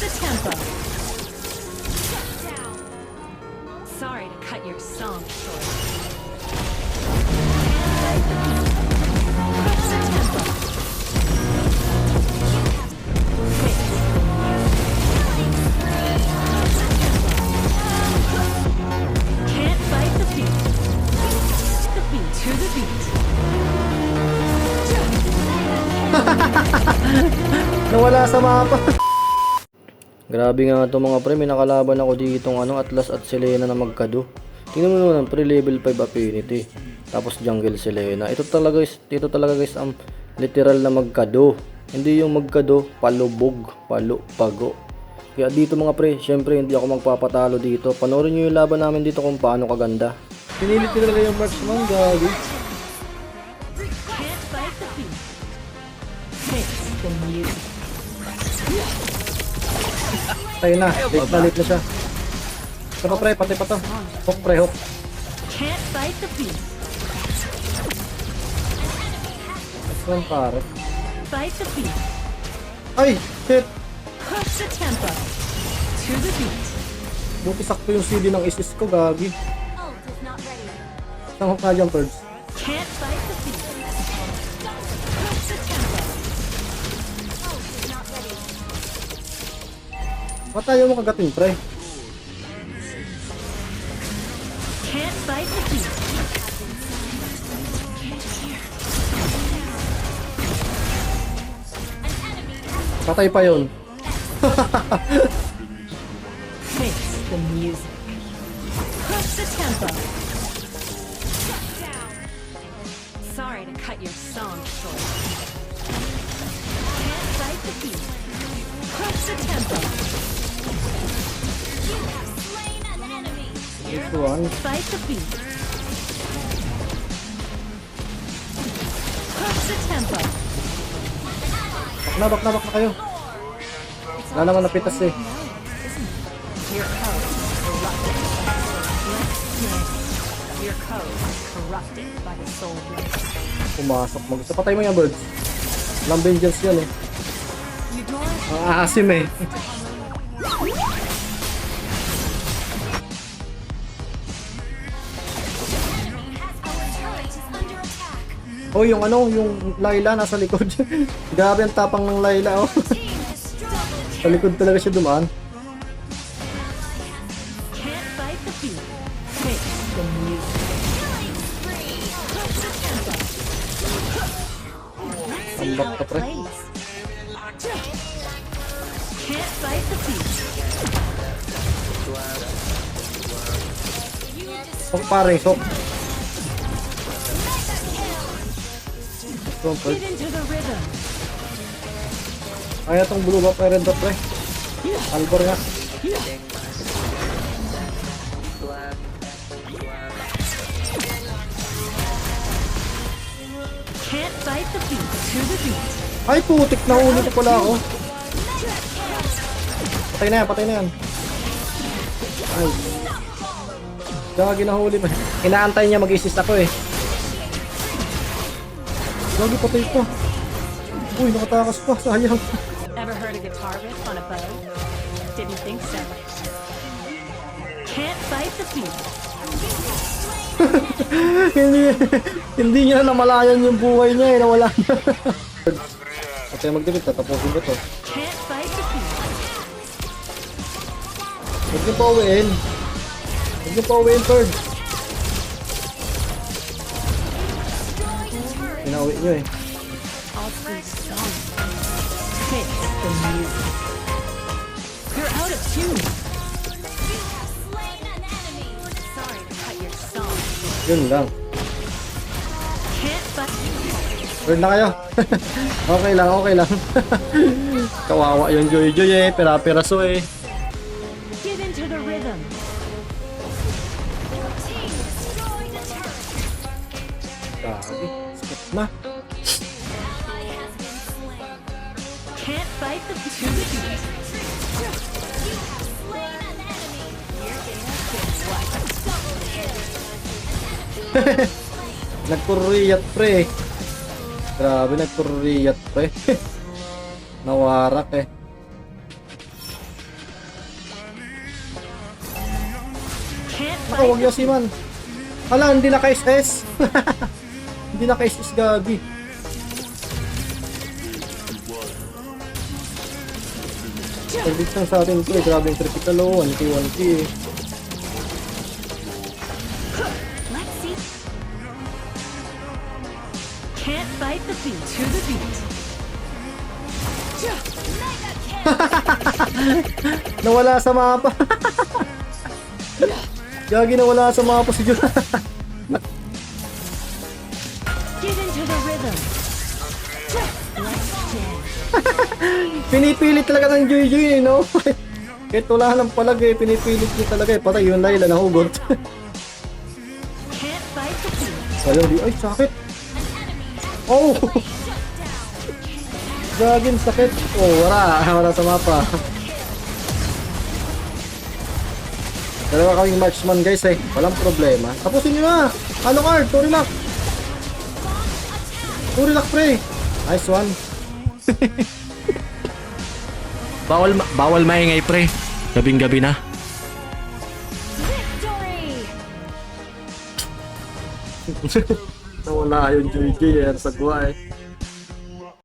the tempo. Sorry to cut your song short. Crush the tempo. Can't fight the beat. The beat to the beat. Nawala sa mapa. Grabe nga ito mga pre, may nakalaban ako ditong Atlas at Selena na magkado. Tingnan mo naman pre, level 5 affinity. Tapos jungle Selena. Ito talaga guys ang literal na magkado. Hindi yung magkado, palubog, pago. Kaya dito mga pre, syempre hindi ako magpapatalo dito. Panoorin nyo yung laban namin dito kung paano kaganda. Pinilit nila talaga yung marksman, gagi. Can't fight the beat. Face the music. Tayo na, late na siya. Ito pa pre, pati pa to. Hook pre, hook. Can't fight the beat. Ito ang pare. Fight the beat. Ay, shit. Crush the tempo. To the beat. Buti sakto yung CD ng isis ko, gagi. Isang hook na dyan, birds. Can't fight the beat. Crush the tempo. Ba't tayo mo kagatin, pre? Can't fight the beat. Patay pa yun. Face the music. Crush the tempo. Sorry to cut your song short. Can't fight the beat. Crush the tempo. This one. Fight the beat. Crush the tempo. Back na kayo. Wala naman napitas eh. Your code corrupted. Your code corrupted by the soul blade. Pumasok mag. So, patay mo yan, birds. Walang vengeance yan eh. Ang aasim eh. Oh, yung yung Layla nasa likod. Grabe ang tapang ng Layla, oh. Sa likod talaga siya dumaan. Can't fight the beat. Face the music. Tambak ka, pre. Can't fight the beat. Oh, pare, sok. Get into the rhythm. Kaya tong blue buff ay red buff, pre. Albor nga. Can't fight the beat. To the beat. Ay, putik na ulit ko pala ako. Patay na yan. Ay. Gagi na huli. Inaantay niya mag-assist ako eh. Gagi, patay pa. Uy, nakatakas pa. Sayang. Ever heard a guitar riff on a bow? Didn't think so. Can't fight the beat. hindi niya namalayan yung buhay niya eh. Nawala na. Okay, magdibit. Tatapusin ko to. Can't fight the beat. Huwag niyo pa uwiin. Third. Pinauwi niyo eh. All three songs. Face the music. You're out of tune. Sorry to cut your song. Yun lang. Can't fight. Third na kayo. Okay lang. Kawawa yung Joy eh. Pera-peraso eh. Get into the rhythm. Grabe. Skip na. Can't fight the to the beat. Nagpurriyat pre. Grabe, nagpurriyat pre. Nawarak eh. Ako, wag yung siman. Hala, hindi naka-SS. Hindi naka-SS, gagi. Service lang sa atin ito eh. Grabe yung critical oh. 1k, 1k eh. Let's see. Can't fight the beat to the beat. Nawala sa mapa. Gagi, nawala sa mapa si Jun. Get into the rhythm. Let's jam. Pinipilit talaga ng Joy Joy eh, no? Kahit wala ng palag eh, pinipilit niya talaga eh. Patay yung Layla, nahugot. Can't fight the beat. Ayaw di, ay sakit. Oh! Gagin, sakit. Oh, wala sa mapa. Dalawa kaming marksman guys eh, walang problema. Tapusin nyo na! Halo card, Torilac! Torilac pre! Nice one. Bawal maingay pre. Gabing-gabi na. Victory! Nawala yung JJ eh, sa guwa eh.